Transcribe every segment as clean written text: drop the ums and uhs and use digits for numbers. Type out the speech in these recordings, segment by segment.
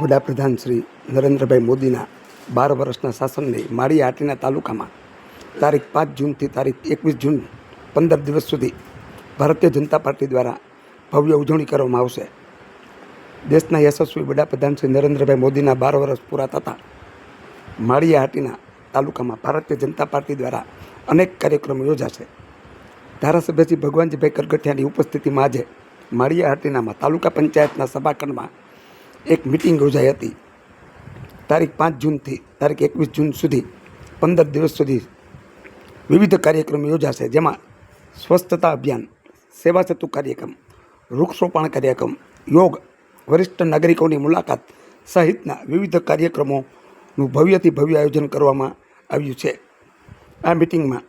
વડાપ્રધાન શ્રી નરેન્દ્રભાઈ મોદીના 12 વર્ષના શાસનની માળી હાટીના તાલુકામાં તારીખ 5 જૂનથી તારીખ 21 જૂન 15 દિવસ સુધી ભારતીય જનતા પાર્ટી દ્વારા ભવ્ય ઉજવણી કરવામાં આવશે. દેશના યશસ્વી વડાપ્રધાન શ્રી નરેન્દ્રભાઈ મોદીના 12 વર્ષ પૂરા થતાં માળી હાટીના તાલુકામાં ભારતીય જનતા પાર્ટી દ્વારા અનેક કાર્યક્રમો યોજાશે. ધારાસભ્ય શ્રી ભગવાનજીભાઈ કરગઠિયાની ઉપસ્થિતિમાં આજે માળી હાટીનામાં તાલુકા પંચાયતના સભાખંડમાં એક મિટિંગ યોજાઈ હતી. તારીખ 5 જૂનથી તારીખ 21 જૂન સુધી 15 દિવસ સુધી વિવિધ કાર્યક્રમો યોજાશે, જેમાં સ્વચ્છતા અભિયાન, સેવા સેતુ કાર્યક્રમ, વૃક્ષરોપણ કાર્યક્રમ, યોગ, વરિષ્ઠ નાગરિકોની મુલાકાત સહિતના વિવિધ કાર્યક્રમોનું ભવ્યથી ભવ્ય આયોજન કરવામાં આવ્યું છે. આ મિટિંગમાં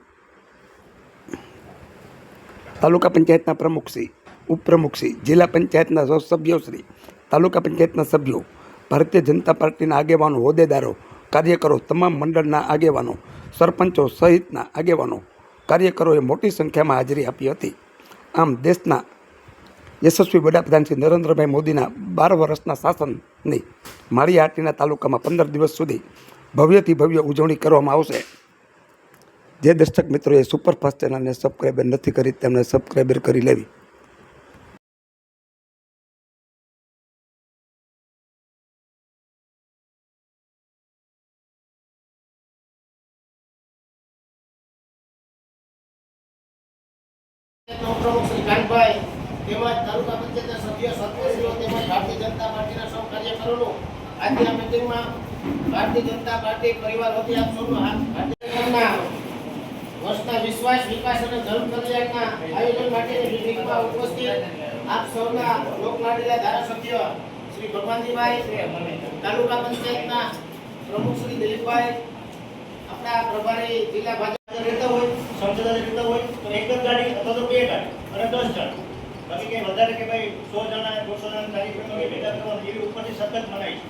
તાલુકા પંચાયતના પ્રમુખશ્રી, ઉપપ્રમુખશ્રી, જિલ્લા પંચાયતના સભ્યોશ્રી, તાલુકા પંચાયતના સભ્યો, ભારતીય જનતા પાર્ટીના આગેવાનો, હોદ્દેદારો, કાર્યકરો, તમામ મંડળના આગેવાનો, સરપંચો સહિતના આગેવાનો, કાર્યકરોએ મોટી સંખ્યામાં હાજરી આપી હતી. આમ દેશના યશસ્વી વડાપ્રધાન શ્રી નરેન્દ્રભાઈ મોદીના 12 વર્ષના શાસનની માળી હાટીના તાલુકામાં 15 દિવસ સુધી ભવ્યથી ભવ્ય ઉજવણી કરવામાં આવશે. જે દર્શક મિત્રોએ સુપરફાસ્ટ ચેનલને સબસ્ક્રાઈબર નથી કરી તેમને સબસ્ક્રાઈબર કરી લેવી. પ્રમુખ શ્રી કાનભાઈ તેમજ તાલુકા પંચાયતના સભ્ય સરપંચીઓ તેમજ ભારતીય જનતા પાર્ટીના સૌ કાર્યકરોનું આજની આ મિટિંગમાં ભારતીય જનતા પાર્ટી પરિવાર વતી આપ સૌનું ભારતીય વર્ષના વિશ્વાસ, વિકાસ અને જનકલ્યાણના આયોજન માટેની મિટિંગમાં ઉપસ્થિત આપ સૌના લોકલાડીલા ધારાસભ્ય શ્રી ભગવાનજીભાઈ, તાલુકા પંચાયતના પ્રમુખ શ્રી દિલીપભાઈ, આપણા પ્રભારી જિલ્લા ભાજપ રહેતા હોય, સંસદીય રહેતા હોય તો એક જ ગાડી અથવા તો 2 ગાડી અને 10 જણ, બાકી કંઈ વધારે કે ભાઈ 100 જણા 200 જણા કાર્યક્રમો ભેગા કરવાનું એવી ઉપરથી સતત મનાય છે.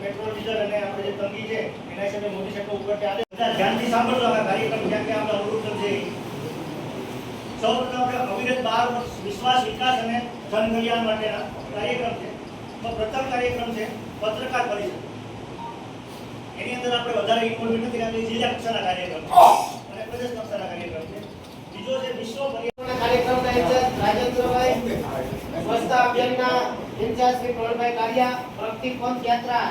પેટ્રોલ ડીઝલ અને આપણે જે તંગી છે એના હિસાબે મોદી સાહેબ ઉપરથી આવે. બધા ધ્યાનથી સાંભળજો આ કાર્યક્રમ જ્યાં કે આપણે અવરોધ છે. સૌપ્રથમ આપણે અવિરત 12 વર્ષ વિશ્વાસ, વિકાસ અને જનકલ્યાણ માટેના કાર્યક્રમ છે. તો પ્રથમ કાર્યક્રમ છે પત્રકાર પરિષદ. એની અંદર આપણે વધારે ઇન્વોલ્વ નથી, આપણે જિલ્લા કક્ષાના કાર્યક્રમ અને પ્રદેશ કક્ષાના કાર્યક્રમ છે. બીજો છે વિશ્વ પર્યાવરણ કાર્યક્રમના ઇન્ચાર્જ રાજેન્દ્રભાઈ, સ્વચ્છતા અભિયાનના ઇન્ચાર્જ શ્રી પ્રવીણભાઈ કારિયા, પ્રગતિ પંથ યાત્રા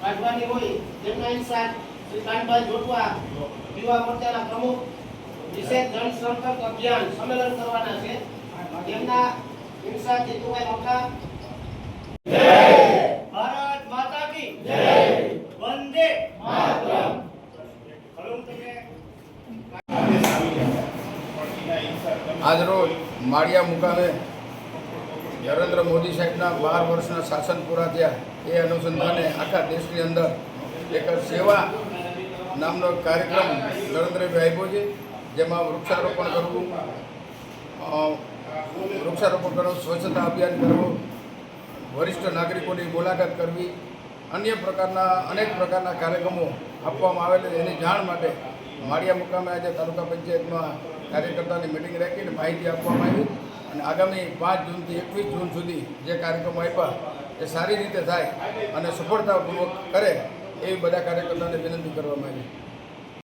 કાઢવાની હોય તેમના ઇન્ચાર્જ શ્રી કાનભાઈ જોટવા, યુવા મોરચાના પ્રમુખ, વિશેષ જન સંપર્ક અભિયાન સંમેલન કરવાના છે તેમના ઇન્ચાર્જ જીતુભાઈ મોટા. ભારત માતા કી જય, વંદે માતરમ. આજરોજ માળિયા મુકામે નરેન્દ્ર મોદી સાહેબના 12 વર્ષના શાસન પૂરા થયા એ અનુસંધાને આખા દેશની અંદર એક સેવા નામનો કાર્યક્રમ નરેન્દ્રભાઈ આપ્યો છે, જેમાં વૃક્ષારોપણ કરવું, સ્વચ્છતા અભિયાન કરવું, વરિષ્ઠ નાગરિકોની મુલાકાત કરવી, અન્ય પ્રકારના અનેક પ્રકારના કાર્યક્રમો આપવામાં આવેલા. એની જાણ માટે માળિયા મુકામે આજે તાલુકા પંચાયતમાં કાર્યકર્તાની મિટિંગ રાખીને માહિતી આપવામાં આવી અને આગામી 5 જૂનથી 21 જૂન સુધી જે કાર્યક્રમો આપ્યા એ સારી રીતે થાય અને સફળતાપૂર્વક કરે એવી બધા કાર્યકર્તાઓને વિનંતી કરવામાં આવી.